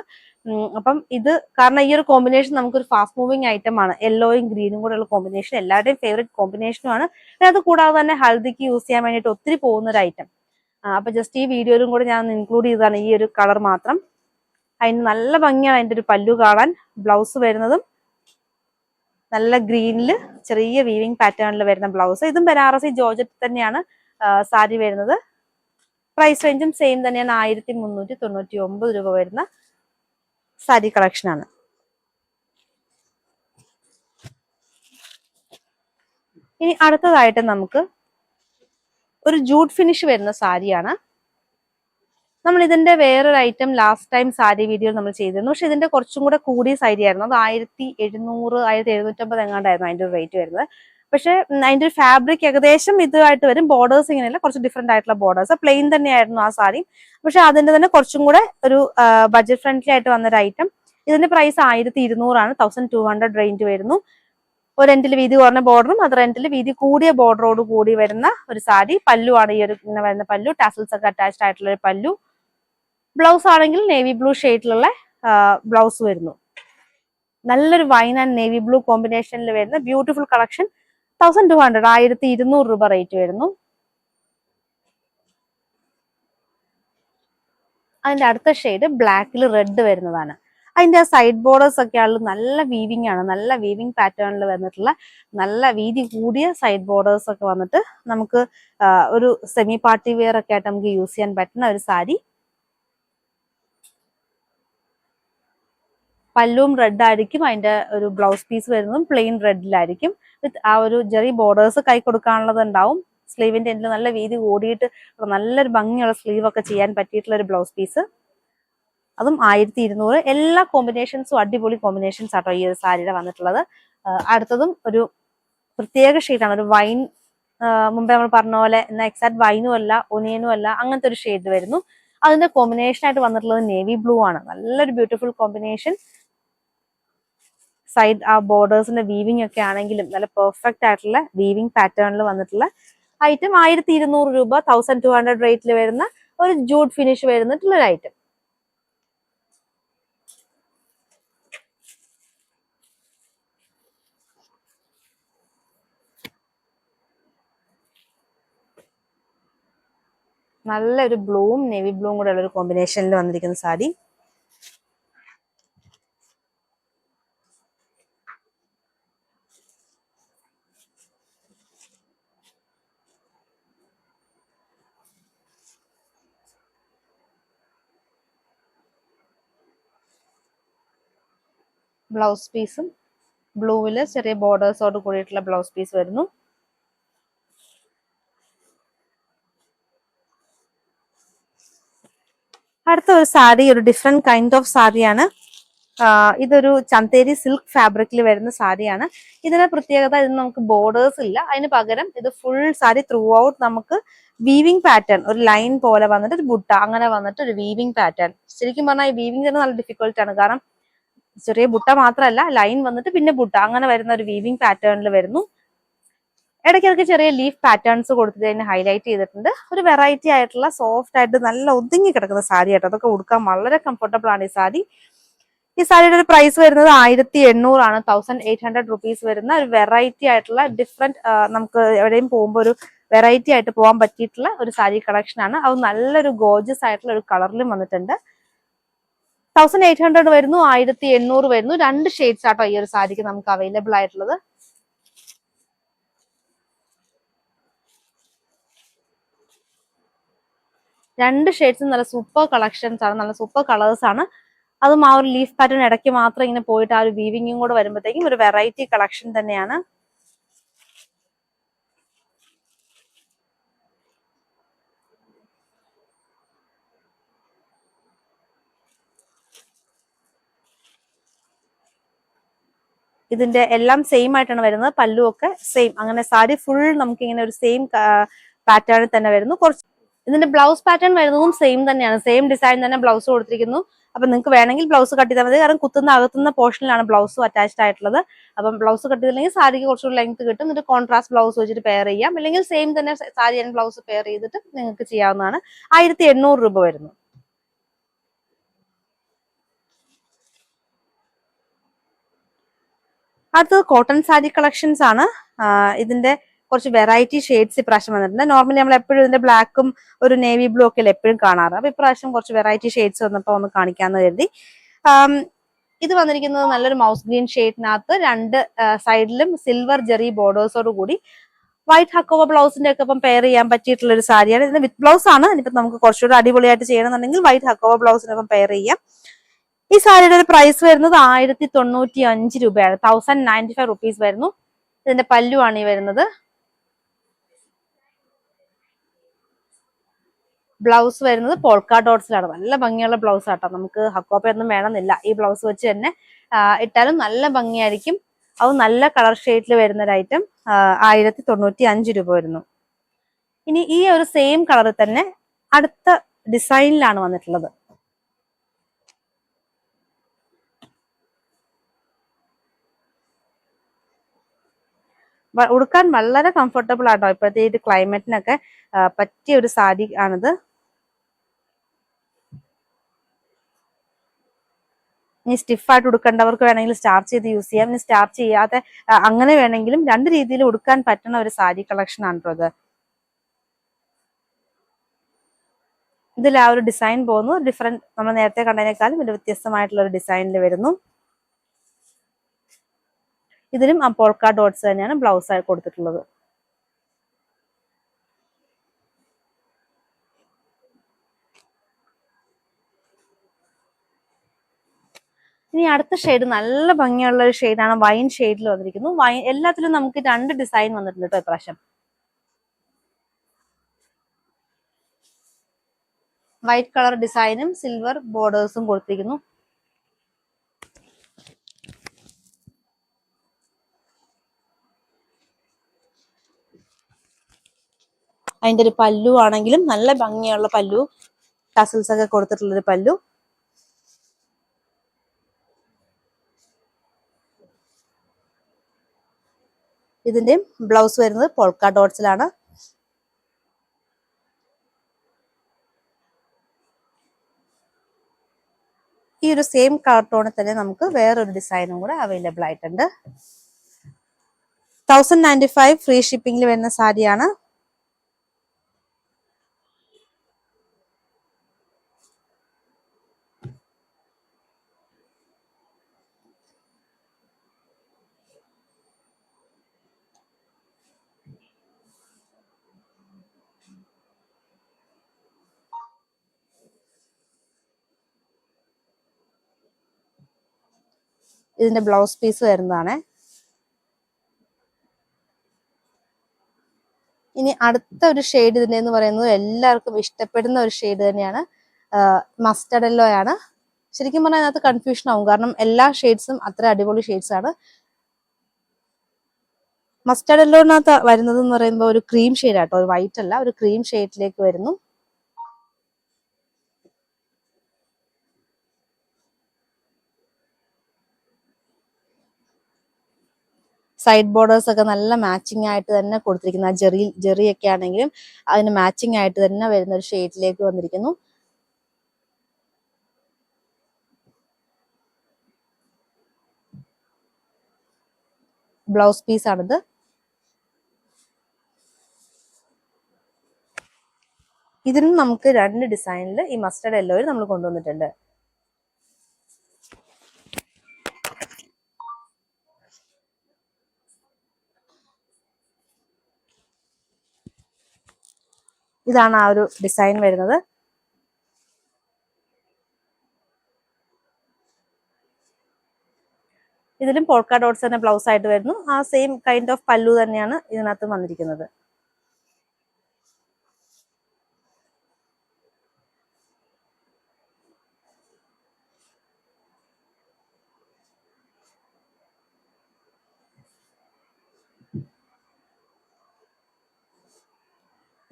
അപ്പം ഇത് കാരണം ഈ ഒരു കോമ്പിനേഷൻ നമുക്കൊരു ഫാസ്റ്റ് മൂവിങ് ഐറ്റം ആണ്. യെല്ലോയും ഗ്രീനും കൂടെ ഉള്ള കോമ്പിനേഷൻ എല്ലാവരുടെയും ഫേവറേറ്റ് കോമ്പിനേഷനും ആണ്. അത് കൂടാതെ തന്നെ ഹൽദിക്ക് യൂസ് ചെയ്യാൻ വേണ്ടിയിട്ട് ഒത്തിരി പോകുന്ന ഒരു ഐറ്റം. അപ്പൊ ജസ്റ്റ് ഈ വീഡിയോയിലും കൂടെ ഞാൻ ഇൻക്ലൂഡ് ചെയ്തതാണ് ഈ ഒരു കളർ മാത്രം. അതിന് നല്ല ഭംഗിയാണ് അതിന്റെ ഒരു പല്ലു കാണാൻ. ബ്ലൗസ് വരുന്നതും നല്ല ഗ്രീനില് ചെറിയ വീവിങ് പാറ്റേണിൽ വരുന്ന ബ്ലൗസ്. ഇതും ബനാറസി ജോർജറ്റ് തന്നെയാണ് സാരി വരുന്നത്. പ്രൈസ് റേഞ്ചും സെയിം തന്നെയാണ്. ₹1399 വരുന്ന സാരി കളക്ഷൻ ആണ്. ഇനി അടുത്തതായിട്ട് നമുക്ക് ഒരു ജൂട്ട് ഫിനിഷ് വരുന്ന സാരിയാണ്. നമ്മൾ ഇതിന്റെ വേറൊരു item last time sari video നമ്മൾ ചെയ്തിരുന്നു. പക്ഷെ ഇതിന്റെ കുറച്ചും കൂടെ കൂടിയ സാരി ആയിരുന്നു. അത് 1700 1750 എങ്ങാണ്ടായിരുന്നു അതിന്റെ റേറ്റ് വരുന്നത്. പക്ഷെ അതിന്റെ ഒരു ഫാബ്രിക് ഏകദേശം ഇതുമായിട്ട് വരും. ബോർഡേഴ്സ് ഇങ്ങനെയല്ല, കുറച്ച് ഡിഫറെന്റ് ആയിട്ടുള്ള ബോർഡേഴ്സ്. പ്ലെയിൻ തന്നെയായിരുന്നു ആ സാരി. പക്ഷെ അതിന്റെ തന്നെ കുറച്ചും കൂടെ ഒരു ബഡ്ജറ്റ് ഫ്രണ്ട്ലി ആയിട്ട് വന്നൊരു ഐറ്റം. ഇതിന്റെ പ്രൈസ് 1200 ആണ്. 1200 റേഞ്ച് വരുന്നു. ഒരു എൻഡിൽ വീതി കുറഞ്ഞ ബോർഡറും അതർ എൻഡിൽ വീതി കൂടിയ ബോർഡറോട് കൂടി വരുന്ന ഒരു സാരി. പല്ലു ആണ് ഈ ഒരു ഇങ്ങനെ വരുന്ന പല്ലു. ടാസൽസ് ഒക്കെ അറ്റാച്ച്ഡ് ആയിട്ടുള്ള ഒരു പല്ലു. ബ്ലൗസ് ആണെങ്കിൽ നേവി ബ്ലൂ ഷെയ്ഡിലുള്ള ബ്ലൗസ് വരുന്നു. നല്ലൊരു വൈൻ ആൻഡ് നേവി ബ്ലൂ കോമ്പിനേഷനിൽ വരുന്ന ബ്യൂട്ടിഫുൾ കളക്ഷൻ. 1200 1200 റേറ്റ് വരുന്നു. അതിന്റെ അടുത്ത ഷെയ്ഡ് ബ്ലാക്കിൽ റെഡ് വരുന്നതാണ്. അതിന്റെ സൈഡ് ബോർഡേഴ്സ് ഒക്കെ ആണെങ്കിൽ നല്ല വീവിങ് ആണ്. നല്ല വീവിങ് പാറ്റേണിൽ വന്നിട്ടുള്ള നല്ല വീതി കൂടിയ സൈഡ് ബോർഡേഴ്സ് ഒക്കെ വന്നിട്ട് നമുക്ക് ഒരു സെമി പാർട്ടി വെയർ ഒക്കെ ആയിട്ട് നമുക്ക് യൂസ് ചെയ്യാൻ പറ്റുന്ന ഒരു സാരി. പല്ലുവും റെഡ് ആയിരിക്കും. അതിന്റെ ഒരു ബ്ലൗസ് പീസ് വരുന്നതും പ്ലെയിൻ റെഡിലായിരിക്കും. വിത്ത് ആ ഒരു ജെറി ബോർഡേഴ്സ് കൈ കൊടുക്കാനുള്ളത് ഉണ്ടാവും. സ്ലീവിന്റെ എൻഡിൽ നല്ല വീതി കൂടിയിട്ട് നല്ലൊരു ഭംഗിയുള്ള സ്ലീവ് ഒക്കെ ചെയ്യാൻ പറ്റിയിട്ടുള്ള ഒരു ബ്ലൗസ് പീസ്. അതും 1200. എല്ലാ കോമ്പിനേഷൻസും അടിപൊളി കോമ്പിനേഷൻസ് ആട്ടോ ഈ ഒരു സാരിയുടെ വന്നിട്ടുള്ളത്. അടുത്തതും ഒരു പ്രത്യേക ഷെയ്ഡാണ്. ഒരു വൈൻ, മുമ്പേ നമ്മൾ പറഞ്ഞ പോലെ എന്നാൽ എക്സാക്ട് വൈനും അല്ല ഒനിയനും അല്ല, അങ്ങനത്തെ ഒരു ഷെയ്ഡ് വരുന്നു. അതിന്റെ കോമ്പിനേഷൻ ആയിട്ട് വന്നിട്ടുള്ളത് നേവി ബ്ലൂ ആണ്. നല്ലൊരു ബ്യൂട്ടിഫുൾ കോമ്പിനേഷൻ. സൈഡ് ആ ബോർഡേഴ്സിന്റെ വീവിംഗ് ഒക്കെ ആണെങ്കിലും നല്ല പെർഫെക്റ്റ് ആയിട്ടുള്ള വീവിംഗ് പാറ്റേണിൽ വന്നിട്ടുള്ള ഐറ്റം. 1200 1200 റേറ്റിൽ വരുന്ന ഒരു ജൂട്ട് ഫിനിഷ് വരുന്നിട്ടുള്ള ഒരു ഐറ്റം. നല്ലൊരു ബ്ലൂവും നേവി ബ്ലൂവും കൂടെ ഉള്ള ഒരു കോമ്പിനേഷനിൽ വന്നിരിക്കുന്ന സാരി. ബ്ലൗസ് പീസും ബ്ലൂവില് ചെറിയ ബോർഡേഴ്സോട് കൂടിയിട്ടുള്ള ബ്ലൗസ് പീസ് വരുന്നു. അടുത്ത ഒരു സാരി ഒരു ഡിഫറെന്റ് കൈൻഡ് ഓഫ് സാരിയാണ്. ഇതൊരു ചന്തേരി സിൽക്ക് ഫാബ്രിക്കിൽ വരുന്ന സാരിയാണ്. ഇതിന്റെ പ്രത്യേകത ഇത് നമുക്ക് ബോർഡേഴ്സ് ഇല്ല, അതിന് പകരം ഇത് ഫുൾ സാരി ത്രൂ ഔട്ട് നമുക്ക് വീവിംഗ് പാറ്റേൺ, ഒരു ലൈൻ പോലെ വന്നിട്ട് ഒരു ബുട്ട അങ്ങനെ വന്നിട്ട് ഒരു വീവിംഗ് പാറ്റേൺ. ശരിക്കും പറഞ്ഞാൽ ഈ വീവിംഗ് തന്നെ നല്ല ഡിഫിക്കൽട്ട് ആണ്, കാരണം ചെറിയ ബുട്ട മാത്രമല്ല ലൈൻ വന്നിട്ട് പിന്നെ ബുട്ട അങ്ങനെ വരുന്ന ഒരു വീവിംഗ് പാറ്റേണിൽ വരുന്നു. ഇടയ്ക്കിടയ്ക്ക് ചെറിയ ലീഫ് പാറ്റേൺസ് കൊടുത്തിട്ട് അതിനെ ഹൈലൈറ്റ് ചെയ്തിട്ടുണ്ട്. ഒരു വെറൈറ്റി ആയിട്ടുള്ള സോഫ്റ്റ് ആയിട്ട് നല്ല ഒതുങ്ങി കിടക്കുന്ന സാരി ആയിട്ട്, അതൊക്കെ ഉടുക്കാൻ വളരെ കംഫർട്ടബിൾ ആണ് ഈ സാരി. ഈ സാരിയുടെ ഒരു പ്രൈസ് വരുന്നത് 1800 ആണ്. 1800 റുപ്പീസ് വരുന്ന ഒരു വെറൈറ്റി ആയിട്ടുള്ള ഡിഫറെന്റ്, നമുക്ക് എവിടെയും പോകുമ്പോൾ ഒരു വെറൈറ്റി ആയിട്ട് പോകാൻ പറ്റിയിട്ടുള്ള ഒരു സാരി കളക്ഷൻ ആണ്. അത് നല്ലൊരു ഗോർജസ് ആയിട്ടുള്ള ഒരു കളറിലും വന്നിട്ടുണ്ട്. 1800 വരുന്നു, 1800 വരുന്നു. 2 ഷെയ്ഡ്സ് ആട്ടോ ഈ ഒരു സാരിക്ക് നമുക്ക് അവൈലബിൾ ആയിട്ടുള്ളത്. രണ്ട് ഷെയ്ഡ്സും നല്ല സൂപ്പർ കളക്ഷൻസ് ആണ്, നല്ല സൂപ്പർ കളേഴ്സ് ആണ്. അതും ആ ഒരു ലീഫ് പാറ്റേൺ ഇടയ്ക്ക് മാത്രം ഇങ്ങനെ പോയിട്ട് ആ ഒരു വീവിങ്ങും കൂടെ വരുമ്പോഴത്തേക്കും ഒരു വെറൈറ്റി കളക്ഷൻ തന്നെയാണ്. ഇതിന്റെ എല്ലാം സെയിം ആയിട്ടാണ് വരുന്നത്, പല്ലു ഒക്കെ സെയിം. അങ്ങനെ സാരി ഫുൾ നമുക്ക് ഇങ്ങനെ ഒരു സെയിം പാറ്റേണിൽ തന്നെ വരുന്നു. കുറച്ച് ഇതിന്റെ ബ്ലൗസ് പാറ്റേൺ വരുന്നതും സെയിം തന്നെയാണ്, സെയിം ഡിസൈൻ തന്നെ ബ്ലൗസ് കൊടുത്തിരിക്കുന്നു. അപ്പൊ നിങ്ങൾക്ക് വേണമെങ്കിൽ ബ്ലൗസ് കട്ട് ചെയ്താൽ മതി, കാരണം കുത്തുന്ന അകത്തുന്ന പോർഷനിലാണ് ബ്ലൗസും അറ്റാച്ച്ഡ് ആയിട്ടുള്ളത്. അപ്പം ബ്ലൗസ് കട്ട് ചെയ്തില്ലെങ്കിൽ സാരിക്ക് കുറച്ചുകൂടി ലെങ്ത് കിട്ടും. എന്നിട്ട് കോൺട്രാസ്റ്റ് ബ്ലൗസ് വെച്ചിട്ട് പെയർ ചെയ്യാം, അല്ലെങ്കിൽ സെയിം തന്നെ സാരി ആൻഡ് ബ്ലൗസ് പെയർ ചെയ്തിട്ട് നിങ്ങൾക്ക് ചെയ്യാവുന്നതാണ്. 1800 രൂപ വരുന്നു. അടുത്തത് കോട്ടൺ സാരി കളക്ഷൻസ് ആണ്. ഇതിന്റെ കുറച്ച് വെറൈറ്റി ഷെയ്ഡ്സ് ഇപ്രാവശ്യം വന്നിട്ടുണ്ട്. നോർമലി നമ്മൾ എപ്പോഴും ഇതിന്റെ ബ്ലാക്കും ഒരു നേവി ബ്ലൂ ഒക്കെ അല്ലേ എപ്പോഴും കാണാറ്. അപ്പൊ ഇപ്രാവശ്യം കുറച്ച് വെറൈറ്റി ഷെയ്ഡ്സ് വന്നപ്പോൾ ഒന്ന് കാണിക്കാന്ന് കരുതി. ഇത് വന്നിരിക്കുന്നത് നല്ലൊരു മൗസ് ഗ്രീൻ ഷെയ്ഡിനകത്ത് 2 സൈഡിലും സിൽവർ ജെറി ബോർഡേഴ്സോട് കൂടി വൈറ്റ് ഹക്കോവ ബ്ലൗസിന്റെ ഒക്കെ ഒപ്പം പെയർ ചെയ്യാൻ പറ്റിയിട്ടുള്ള ഒരു സാരിയാണ്. ഇതിന്റെ വിത്ത് ബ്ലൗസ് ആണ്. ഇനിയിപ്പോ നമുക്ക് കുറച്ചുകൂടി അടിപൊളിയായിട്ട് ചെയ്യണമെന്നുണ്ടെങ്കിൽ വൈറ്റ് ഹക്കോവ ബ്ലൗസിനൊപ്പം പെയർ ചെയ്യാം. ഈ സാരിയുടെ ഒരു പ്രൈസ് വരുന്നത് 1095 രൂപയാണ്. 1095 റുപ്പീസ് വരുന്നു. ഇതിന്റെ പല്ലു ആണ് ഈ വരുന്നത്. ബ്ലൗസ് വരുന്നത് പോൾക്ക ഡോട്ട്സിലാണ്. നല്ല ഭംഗിയുള്ള ബ്ലൗസ് ആട്ടോ, നമുക്ക് ഹക്കോപ്പയൊന്നും വേണമെന്നില്ല, ഈ ബ്ലൗസ് വെച്ച് തന്നെ ഇട്ടാലും നല്ല ഭംഗിയായിരിക്കും. അത് നല്ല കളർ ഷെയ്ഡിൽ വരുന്ന ഒരു ഐറ്റം. 1095 രൂപ വരുന്നു. ഇനി ഈ ഒരു സെയിം കളറിൽ തന്നെ അടുത്ത ഡിസൈനിലാണ് വന്നിട്ടുള്ളത്. ഉടുക്കാൻ വളരെ കംഫർട്ടബിൾ ആട്ടോ, ഇപ്പോഴത്തെ ഈ ക്ലൈമറ്റിനൊക്കെ പറ്റിയ ഒരു സാരി ആണിത്. ഇനി സ്റ്റിഫായിട്ട് ഉടുക്കേണ്ടവർക്ക് വേണമെങ്കിൽ സ്റ്റാർച്ച് ചെയ്ത് യൂസ് ചെയ്യാം. ഇനി സ്റ്റാർച്ച് ചെയ്യാതെ അങ്ങനെ വേണമെങ്കിലും 2 രീതിയിൽ ഉടുക്കാൻ പറ്റുന്ന ഒരു സാരി കളക്ഷൻ ആണ് ഇത്. ഇതിൽ ആ ഒരു ഡിസൈൻ പോകുന്നു ഡിഫറെന്റ്, നമ്മൾ നേരത്തെ കണ്ടതിനേക്കാളും ഇത് വ്യത്യസ്തമായിട്ടുള്ള ഒരു ഡിസൈനിൽ വരുന്നു. ഇതിലും ആ പോൾക്ക ഡോട്ട്സ് തന്നെയാണ് ബ്ലൗസ് ആയി കൊടുത്തിട്ടുള്ളത്. ഇനി അടുത്ത ഷെയ്ഡ് നല്ല ഭംഗിയുള്ള ഒരു ഷെയ്ഡാണ്, വൈൻ ഷെയ്ഡിൽ വന്നിരിക്കുന്നു. വൈൻ എല്ലാത്തിലും നമുക്ക് 2 ഡിസൈൻ വന്നിട്ടുണ്ട് കേട്ടോ ഇപ്രാവശ്യം. വൈറ്റ് കളർ ഡിസൈനും സിൽവർ ബോർഡേഴ്സും കൊടുത്തിരിക്കുന്നു. അതിന്റെ ഒരു പല്ലു ആണെങ്കിലും നല്ല ഭംഗിയുള്ള പല്ലു, ടസൽസ് ഒക്കെ കൊടുത്തിട്ടുള്ളൊരു പല്ലു. ഇതിന്റെ ബ്ലൗസ് വരുന്നത് പോൾക്ക ഡോട്ട്സിലാണ്. ഈ ഒരു സെയിം കളർ ടോണിൽ തന്നെ നമുക്ക് വേറൊരു ഡിസൈനും കൂടെ അവൈലബിൾ ആയിട്ടുണ്ട്. 1095 ഫ്രീ ഷിപ്പിംഗിൽ വരുന്ന സാരിയാണ്. ഇതിന്റെ ബ്ലൗസ് പീസ് വരുന്നതാണ്. ഇനി അടുത്ത ഒരു ഷെയ്ഡ് ഇതിന്റെ എന്ന് പറയുന്നത് എല്ലാവർക്കും ഇഷ്ടപ്പെടുന്ന ഒരു ഷെയ്ഡ് തന്നെയാണ്, മസ്റ്റർഡ് യെല്ലോ ആണ്. ശരിക്കും പറഞ്ഞാൽ അതിനകത്ത് കൺഫ്യൂഷൻ ആവും, കാരണം എല്ലാ ഷെയ്ഡ്സും അത്ര അടിപൊളി ഷെയ്ഡ്സ് ആണ്. മസ്റ്റാർഡ് യെല്ലോനകത്ത് വരുന്നത് എന്ന് പറയുമ്പോൾ ഒരു ക്രീം ഷെയ്ഡ് ആട്ടോ, ഒരു വൈറ്റ് അല്ല, ഒരു ക്രീം ഷെയ്ഡിലേക്ക് വരുന്നു. സൈഡ് ബോർഡേഴ്സ് ഒക്കെ നല്ല മാച്ചിങ് ആയിട്ട് തന്നെ കൊടുത്തിരിക്കുന്ന, ജെറിയൊക്കെ ആണെങ്കിലും അതിന് മാച്ചിങ് ആയിട്ട് തന്നെ വരുന്ന ഒരു ഷെയ്ഡിലേക്ക് വന്നിരിക്കുന്നു. ബ്ലൗസ് പീസ് ആണിത്. ഇതിനും നമുക്ക് 2 ഡിസൈനിൽ ഈ മസ്റ്റർഡ് യെല്ലോയിൽ നമ്മൾ കൊണ്ടുവന്നിട്ടുണ്ട്. ഇതാണ് ആ ഒരു ഡിസൈൻ വരുന്നത്. ഇതിലും പോൾക്ക ഡോട്ട്സ് തന്നെ ബ്ലൗസ് ആയിട്ട് വരുന്നു. ആ സെയിം കൈൻഡ് ഓഫ് പല്ലു തന്നെയാണ് ഇതിനകത്ത് വന്നിരിക്കുന്നത്.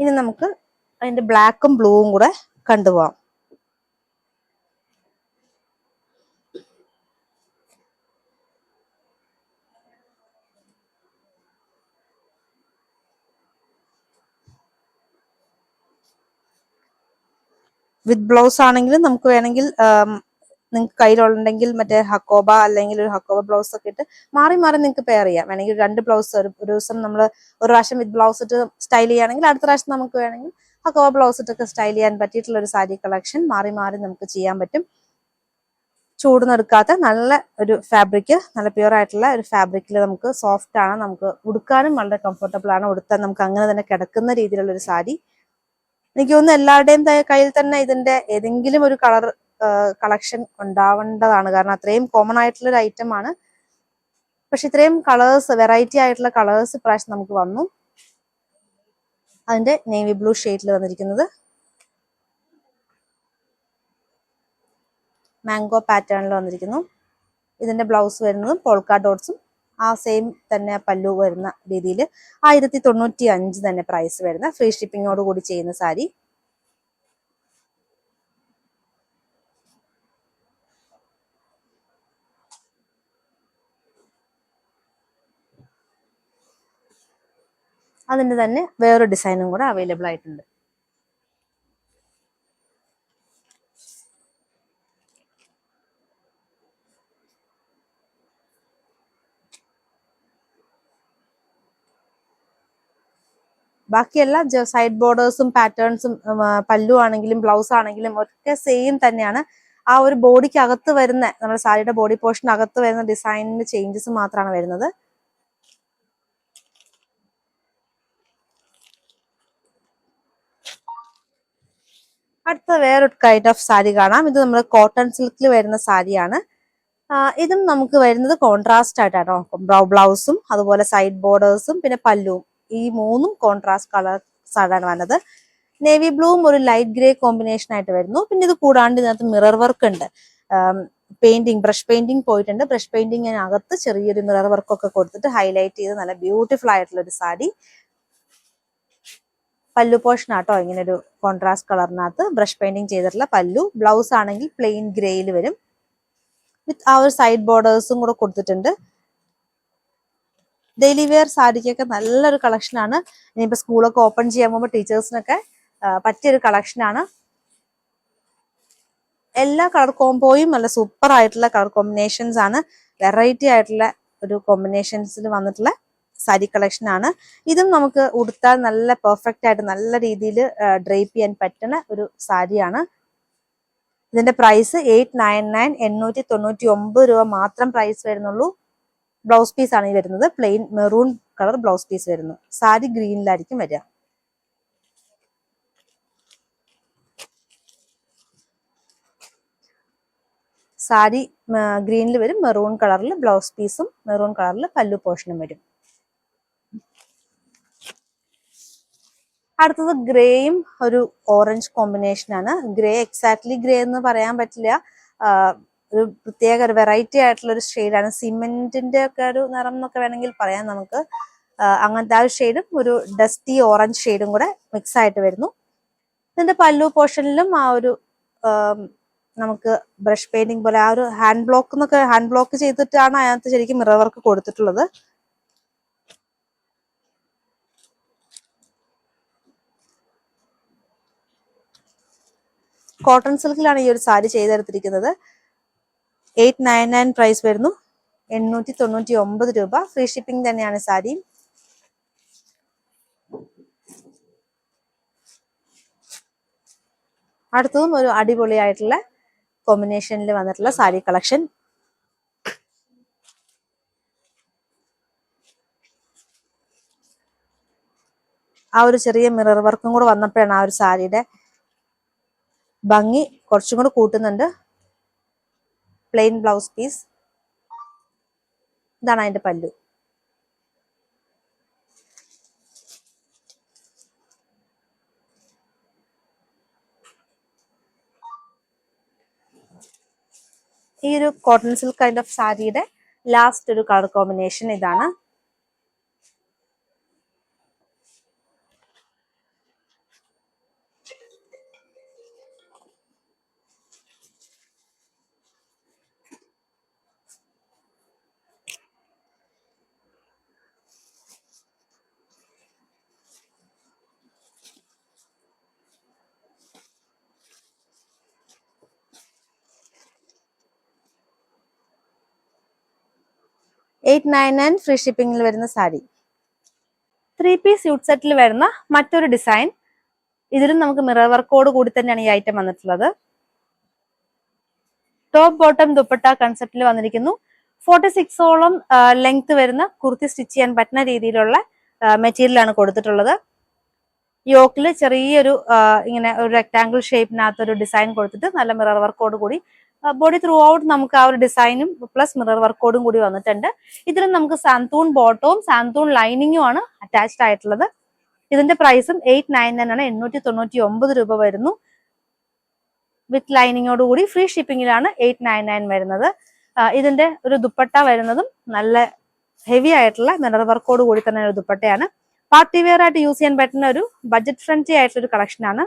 ഇനി നമുക്ക് അതിന്റെ ബ്ലാക്കും ബ്ലൂവും കൂടെ കണ്ടുപോകാം. വിത്ത് ബ്ലൗസ് ആണെങ്കിൽ നമുക്ക് വേണമെങ്കിൽ നിങ്ങൾക്ക് കയ്യിലുണ്ടെങ്കിൽ മറ്റേ ഹക്കോബ അല്ലെങ്കിൽ ഒരു ഹക്കോബ ബ്ലൗസ് ഒക്കെ ഇട്ട് മാറി മാറി നിങ്ങൾക്ക് പെയർ ചെയ്യാം. വേണമെങ്കിൽ 2 ബ്ലൗസ് ഒരു ദിവസം നമ്മൾ ഒരു പ്രാവശ്യം വിത്ത് ബ്ലൗസ് ഇട്ട് സ്റ്റൈൽ ചെയ്യുകയാണെങ്കിൽ അടുത്ത പ്രാവശ്യം നമുക്ക് വേണമെങ്കിൽ ഹക്കോബ ബ്ലൗസ് ഇട്ടൊക്കെ സ്റ്റൈൽ ചെയ്യാൻ പറ്റിയിട്ടുള്ള ഒരു സാരി കളക്ഷൻ മാറി മാറി നമുക്ക് ചെയ്യാൻ പറ്റും. ചൂടുന്നെടുക്കാത്ത നല്ല ഒരു ഫാബ്രിക്, നല്ല പ്യുവർ ആയിട്ടുള്ള ഒരു ഫാബ്രിക്കിൽ നമുക്ക് സോഫ്റ്റ് ആണ്, നമുക്ക് ഉടുക്കാനും വളരെ കംഫർട്ടബിൾ ആണ്, ഉടുത്താൽ നമുക്ക് അങ്ങനെ തന്നെ കിടക്കുന്ന രീതിയിലുള്ള ഒരു സാരി. എനിക്ക് തോന്നുന്നു എല്ലാവരുടെയും കയ്യിൽ തന്നെ ഇതിന്റെ ഏതെങ്കിലും ഒരു കളർ കളക്ഷൻ ഉണ്ടാവേണ്ടതാണ്, കാരണം അത്രയും കോമൺ ആയിട്ടുള്ള ഒരു ഐറ്റം ആണ്. പക്ഷെ ഇത്രയും കളേഴ്സ്, വെറൈറ്റി ആയിട്ടുള്ള കളേഴ്സ് ഇപ്രാവശ്യം നമുക്ക് വന്നു. അതിന്റെ നേവി ബ്ലൂ ഷെയ്ഡിൽ വന്നിരിക്കുന്നത് മാംഗോ പാറ്റേണിൽ വന്നിരിക്കുന്നു. ഇതിന്റെ ബ്ലൗസ് വരുന്നതും പോൾക്ക ഡോട്ട്സും ആ സെയിം തന്നെ പല്ലു വരുന്ന രീതിയിൽ 1095 തന്നെ പ്രൈസ് വരുന്ന ഫ്രീ ഷിപ്പിങ്ങോട് കൂടി ചെയ്യുന്ന സാരി. അതിന്റെ തന്നെ വേറൊരു ഡിസൈനും കൂടെ അവൈലബിൾ ആയിട്ടുണ്ട്. ബാക്കിയെല്ലാം സൈഡ് ബോർഡേഴ്സും പാറ്റേൺസും പല്ലു ആണെങ്കിലും ബ്ലൗസ് ആണെങ്കിലും ഒക്കെ സെയിം തന്നെയാണ്. ആ ഒരു ബോഡിക്ക് അകത്ത് വരുന്ന, നമ്മുടെ സാരിയുടെ ബോഡി പോർഷൻ അകത്ത് വരുന്ന ഡിസൈനിന്റെ ചേഞ്ചസ് മാത്രമാണ് വരുന്നത്. അടുത്ത വേറൊരു കൈൻഡ് ഓഫ് സാരി കാണാം. ഇത് നമ്മൾ കോട്ടൺ സിൽക്കിൽ വരുന്ന സാരിയാണ്. ഇതും നമുക്ക് വരുന്നത് കോൺട്രാസ്റ്റ് ആയിട്ടാണോ, ബ്ലൗസും അതുപോലെ സൈഡ് ബോർഡേഴ്സും പിന്നെ പല്ലുവും, ഈ 3ഉം കോൺട്രാസ്റ്റ് കളേഴ്സ് ആണ് വന്നത്. നേവി ബ്ലൂവും ഒരു ലൈറ്റ് ഗ്രേ കോമ്പിനേഷൻ ആയിട്ട് വരുന്നു. പിന്നെ ഇത് കൂടാണ്ട് ഇതിനകത്ത് മിറർ വർക്ക് ഉണ്ട്, പെയിന്റിങ്, ബ്രഷ് പെയിന്റിങ് പോയിട്ടുണ്ട്. ബ്രഷ് പെയിന്റിങ്ങിനകത്ത് ചെറിയൊരു മിറർ വർക്ക് ഒക്കെ കൊടുത്തിട്ട് ഹൈലൈറ്റ് ചെയ്ത് നല്ല ബ്യൂട്ടിഫുൾ ആയിട്ടുള്ള ഒരു സാരി. പല്ലു പോർഷൻ ആട്ടോ ഇങ്ങനെ ഒരു കോൺട്രാസ്റ്റ് കളറിനകത്ത് ബ്രഷ് പെയിന്റിങ് ചെയ്തിട്ടുള്ള പല്ലു. ബ്ലൗസ് ആണെങ്കിൽ പ്ലെയിൻ ഗ്രേയിൽ വരും, വിത്ത് ആ ഒരു സൈഡ് ബോർഡേഴ്സും കൂടെ കൊടുത്തിട്ടുണ്ട്. ഡെയിലി വെയർ സാരിക്കൊക്കെ നല്ലൊരു കളക്ഷനാണ്. ഇനിയിപ്പോൾ സ്കൂളൊക്കെ ഓപ്പൺ ചെയ്യാൻ പോകുമ്പോൾ ടീച്ചേഴ്സിനൊക്കെ പറ്റിയൊരു കളക്ഷനാണ്. എല്ലാ കളർ കോംബോയും നല്ല സൂപ്പർ ആയിട്ടുള്ള കളർ കോമ്പിനേഷൻസ് ആണ്. വെറൈറ്റി ആയിട്ടുള്ള ഒരു കോമ്പിനേഷൻസിൽ വന്നിട്ടുള്ള സാരി കളക്ഷൻ ആണ്. ഇതും നമുക്ക് ഉടുത്താൽ നല്ല പെർഫെക്റ്റ് ആയിട്ട് നല്ല രീതിയിൽ ഡ്രേപ്പ് ചെയ്യാൻ പറ്റുന്ന ഒരു സാരിയാണ്. ഇതിന്റെ പ്രൈസ് 899, 899 രൂപ മാത്രം പ്രൈസ് വരുന്നുള്ളൂ. ബ്ലൗസ് പീസ് ആണ് ഈ വരുന്നത്, plain maroon colour blouse piece വരുന്നു. സാരി ഗ്രീനിലായിരിക്കും വരിക. സാരി ഗ്രീനിൽ വരും, മെറൂൺ കളറിൽ ബ്ലൗസ് പീസും മെറൂൺ കളറിൽ പല്ലു പോർഷനും വരും. അടുത്തത് ഗ്രേയും ഒരു ഓറഞ്ച് കോമ്പിനേഷൻ ആണ്. ഗ്രേ എക്സാക്ട്ലി ഗ്രേ എന്ന് പറയാൻ പറ്റില്ല, ഒരു പ്രത്യേക ഒരു വെറൈറ്റി ആയിട്ടുള്ള ഒരു ഷെയ്ഡാണ്. സിമെന്റിന്റെ ഒക്കെ ഒരു നിറം എന്നൊക്കെ വേണമെങ്കിൽ പറയാം നമുക്ക്. അങ്ങനത്തെ ആ ഒരു ഷെയ്ഡും ഒരു ഡസ്റ്റി ഓറഞ്ച് ഷെയ്ഡും കൂടെ മിക്സ് ആയിട്ട് വരുന്നു. ഇതിന്റെ പല്ലു പോർഷനിലും ആ ഒരു നമുക്ക് ബ്രഷ് പെയിന്റിംഗ് പോലെ ആ ഒരു ഹാൻഡ് ബ്ലോക്ക് ചെയ്തിട്ടാണ് അതിനകത്ത് ശരിക്കും മിറർ വർക്ക് കൊടുത്തിട്ടുള്ളത്. കോട്ടൺ സിൽക്കിലാണ് ഈ ഒരു സാരി ചെയ്തെടുത്തിരിക്കുന്നത്. 899 പ്രൈസ് വരുന്നു. 899 രൂപ. ഫ്രീ ഷിപ്പിംഗ് തന്നെയാണ് സാരി. അടുത്തതും ഒരു അടിപൊളിയായിട്ടുള്ള കോമ്പിനേഷനിൽ വന്നിട്ടുള്ള സാരി കളക്ഷൻ. ആ ഒരു ചെറിയ മിറർ വർക്കും കൂടെ വന്നപ്പോഴാണ് ആ ഒരു സാരിയുടെ ഭംഗി കുറച്ചും കൂടെ കൂട്ടുന്നുണ്ട്. പ്ലെയിൻ ബ്ലൗസ് പീസ്, ഇതാണ് അതിന്റെ പല്ലു. ഈ ഒരു കോട്ടൺ സിൽക്ക് കൈൻഡ് ഓഫ് സാരിയുടെ ലാസ്റ്റ് ഒരു കളർ കോമ്പിനേഷൻ ഇതാണ്. $899 ഫ്രീ ഷിപ്പിംഗിൽ വരുന്ന സാരി. 3 പീസ് സ്യൂട്ട് സെറ്റിൽ വരുന്ന മറ്റൊരു ഡിസൈൻ. ഇതിലും നമുക്ക് മിറർ വർക്കോട് കൂടി തന്നെയാണ് ഈ ഐറ്റം വന്നിട്ടുള്ളത്. ടോപ്പ് ബോട്ടം ദുപ്പട്ട കൺസെപ്റ്റിൽ വന്നിരിക്കുന്നു. 46ഓളം ലെങ്ത് വരുന്ന കുർത്തി സ്റ്റിച്ച് ചെയ്യാൻ പറ്റുന്ന രീതിയിലുള്ള മെറ്റീരിയലാണ് കൊടുത്തിട്ടുള്ളത്. യോക്കില് ചെറിയൊരു ഇങ്ങനെ ഒരു റെക്ടാംഗിൾ ഷേപ്പിനകത്ത് ഒരു ഡിസൈൻ കൊടുത്തിട്ട് നല്ല മിറർ വർക്കോട് കൂടി ബോഡി ത്രൂ ഔട്ട് നമുക്ക് ആ ഒരു ഡിസൈനും പ്ലസ് മിറർ വർക്കോടും കൂടി വന്നിട്ടുണ്ട്. ഇതിലും നമുക്ക് സാന്തൂൺ ബോട്ടവും സാന്തൂൺ ലൈനിങ്ങും ആണ് അറ്റാച്ച്ഡ് ആയിട്ടുള്ളത്. ഇതിന്റെ പ്രൈസും 899 ആണ്. 899 രൂപ വരുന്നു. വിത്ത് ലൈനിങ്ങോട് കൂടി ഫ്രീ ഷിപ്പിംഗിലാണ് 899 വരുന്നത്. ഇതിന്റെ ഒരു ദുപ്പട്ട വരുന്നതും നല്ല ഹെവി ആയിട്ടുള്ള മിറർ വർക്കോട് കൂടി തന്നെ ഒരു ദുപ്പട്ടയാണ്. പാർട്ടി വെയർ ആയിട്ട് യൂസ് ചെയ്യാൻ പറ്റുന്ന ഒരു ബഡ്ജറ്റ് ഫ്രണ്ട്ലി ആയിട്ടുള്ള ഒരു കളക്ഷൻ ആണ്.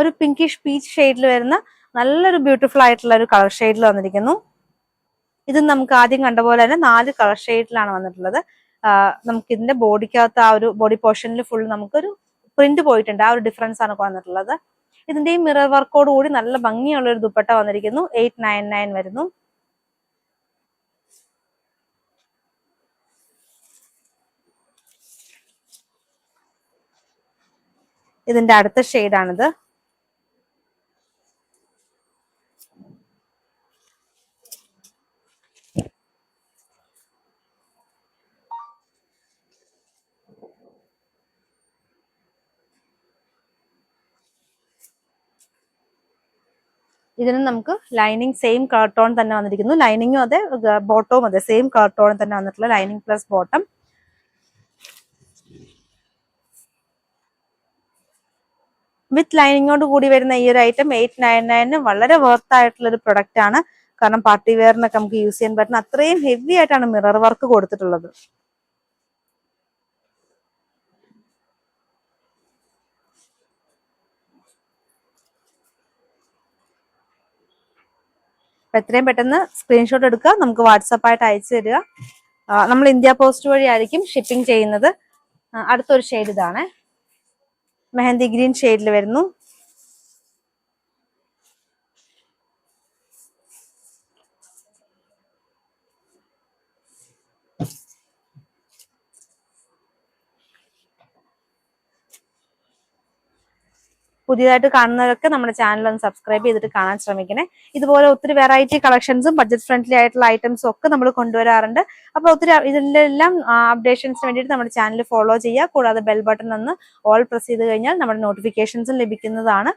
ഒരു പിങ്കിഷ് പീച്ച് ഷെയ്ഡിൽ വരുന്ന നല്ലൊരു ബ്യൂട്ടിഫുൾ ആയിട്ടുള്ള ഒരു കളർ ഷെയ്ഡിൽ വന്നിരിക്കുന്നു. ഇത് നമുക്ക് ആദ്യം കണ്ട പോലെ തന്നെ 4 കളർ ഷെയ്ഡിലാണ് വന്നിട്ടുള്ളത്. നമുക്ക് ഇതിന്റെ ബോഡിക്കകത്ത് ആ ഒരു ബോഡി പോർഷനിൽ ഫുൾ നമുക്കൊരു പ്രിന്റ് പോയിട്ടുണ്ട്. ആ ഒരു ഡിഫറൻസ് ആണ് വന്നിട്ടുള്ളത്. ഇതിന്റെ ഈ മിറർ വർക്കോട് കൂടി നല്ല ഭംഗിയുള്ള ഒരു ദുപ്പട്ട വന്നിരിക്കുന്നു. 899 വരുന്നു. ഇതിന്റെ അടുത്ത ഷെയ്ഡാണിത്. ഇതിന് നമുക്ക് ലൈനിങ് സെയിം കളർ ടോൺ തന്നെ വന്നിരിക്കുന്നു. ലൈനിങ്ങും അതെ, ബോട്ടവും അതെ, സെയിം കളർ ടോൺ തന്നെ വന്നിട്ടുള്ള ലൈനിങ് പ്ലസ് ബോട്ടം. വിത്ത് ലൈനിങ്ങോട് കൂടി വരുന്ന ഈ ഒരു ഐറ്റം 899 വളരെ വർത്ത് ആയിട്ടുള്ള ഒരു പ്രൊഡക്റ്റ് ആണ്. കാരണം പാർട്ടി വെയറിനൊക്കെ നമുക്ക് യൂസ് ചെയ്യാൻ പറ്റുന്ന അത്രയും ഹെവി ആയിട്ടാണ് മിറർ വർക്ക് കൊടുത്തിട്ടുള്ളത്. എത്രയും പെട്ടെന്ന് സ്ക്രീൻഷോട്ട് എടുക്കുക, നമുക്ക് വാട്സാപ്പായിട്ട് അയച്ചു തരിക. നമ്മൾ ഇന്ത്യ പോസ്റ്റ് വഴി ആയിരിക്കും ഷിപ്പിംഗ് ചെയ്യുന്നത്. അടുത്തൊരു ഷെയ്ഡ് ഇതാണ്, മെഹന്തി ഗ്രീൻ ഷെയ്ഡിൽ വരുന്നു. പുതിയതായിട്ട് കാണുന്നവരൊക്കെ നമ്മുടെ ചാനൽ ഒന്ന് സബ്സ്ക്രൈബ് ചെയ്തിട്ട് കാണാൻ ശ്രമിക്കണേ. ഇതുപോലെ ഒത്തിരി വെറൈറ്റി കളക്ഷൻസും ബഡ്ജറ്റ് ഫ്രണ്ട്ലി ആയിട്ടുള്ള ഐറ്റംസും ഒക്കെ നമ്മൾ കൊണ്ടുവരാറുണ്ട്. അപ്പോൾ ഒത്തിരി ഇതിന്റെ എല്ലാം അപ്ഡേഷൻസിന് വേണ്ടിയിട്ട് നമ്മുടെ ചാനൽ ഫോളോ ചെയ്യുക. കൂടാതെ ബെൽ ബട്ടൺ ഒന്ന് ഓൾ പ്രസ് ചെയ്ത് കഴിഞ്ഞാൽ നമ്മുടെ നോട്ടിഫിക്കേഷൻസും ലഭിക്കുന്നതാണ്.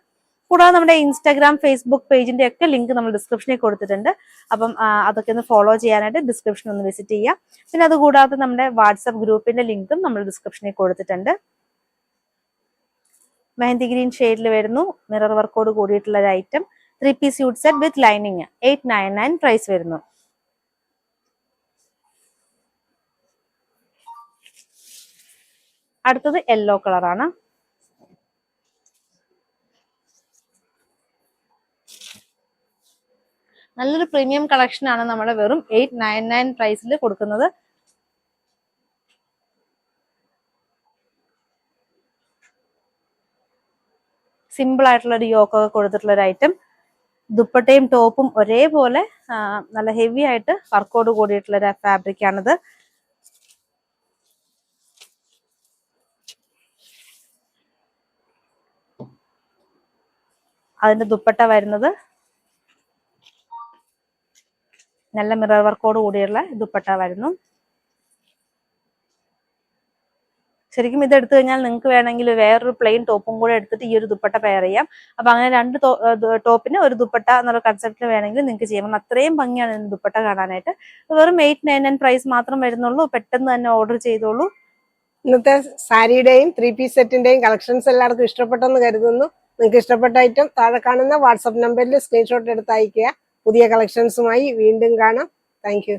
കൂടാതെ നമ്മുടെ ഇൻസ്റ്റാഗ്രാം, ഫേസ്ബുക്ക് പേജിന്റെ ഒക്കെ ലിങ്ക് നമ്മൾ ഡിസ്ക്രിപ്ഷനിൽ കൊടുത്തിട്ടുണ്ട്. അപ്പം അതൊക്കെ ഒന്ന് ഫോളോ ചെയ്യാനായിട്ട് ഡിസ്ക്രിപ്ഷൻ ഒന്ന് വിസിറ്റ് ചെയ്യുക. പിന്നെ അതുകൂടാതെ നമ്മുടെ വാട്സപ്പ് ഗ്രൂപ്പിന്റെ ലിങ്കും നമ്മൾ ഡിസ്ക്രിപ്ഷനിൽ കൊടുത്തിട്ടുണ്ട്. മെഹന്തി ഗ്രീൻ ഷെയ്ഡിൽ വരുന്നു. മിറർ വർക്കോട് കൂടിയിട്ടുള്ള ഒരു item. 3-piece suit set with lining. 899 price വരുന്നു. അടുത്തത് യെല്ലോ കളറാണ്. നല്ലൊരു പ്രീമിയം കളക്ഷൻ ആണ് നമ്മൾ വെറും 899 പ്രൈസിൽ കൊടുക്കുന്നത്. സിമ്പിൾ ആയിട്ടുള്ള ഒരു യോക്കൊക്കെ കൊടുത്തിട്ടുള്ള ഒരു ഐറ്റം. ദുപ്പട്ടയും ടോപ്പും ഒരേപോലെ നല്ല ഹെവി ആയിട്ട് വർക്കോട് കൂടിയിട്ടുള്ള ഒരു ഫാബ്രിക് ആണിത്. അതിന്റെ ദുപ്പട്ട വരുന്നത് നല്ല മിറർ വർക്കോട് കൂടിയുള്ള ദുപ്പട്ട വരുന്നു. ശരിക്കും ഇത് എടുത്തു കഴിഞ്ഞാൽ നിങ്ങൾക്ക് വേണമെങ്കിൽ വേറൊരു പ്ലെയിൻ ടോപ്പും കൂടെ എടുത്തിട്ട് ഈ ഒരു ദുപ്പട്ട പെയർ ചെയ്യാം. അപ്പൊ അങ്ങനെ 2 ടോപ്പിന് ഒരു ദുപ്പട്ട എന്നുള്ള കൺസെപ്റ്റിൽ വേണമെങ്കിൽ നിങ്ങൾക്ക് ചെയ്യാം. അത്രയും ഭംഗിയാണ് ഇതിന് ദുപ്പട്ട കാണാനായിട്ട്. വെറും 899 പ്രൈസ് മാത്രം വരുന്നുള്ളൂ. പെട്ടെന്ന് തന്നെ ഓർഡർ ചെയ്തോളൂ. ഇന്നത്തെ സാരിയുടെയും 3-piece സെറ്റിന്റെയും കളക്ഷൻസ് എല്ലാവർക്കും ഇഷ്ടപ്പെട്ടെന്ന് കരുതുന്നു. നിങ്ങൾക്ക് ഇഷ്ടപ്പെട്ട ഐറ്റം താഴെ കാണുന്ന വാട്സപ്പ് നമ്പറിൽ സ്ക്രീൻഷോട്ട് എടുത്ത് അയക്കുക. പുതിയ കളക്ഷൻസുമായി വീണ്ടും കാണാം. Thank you.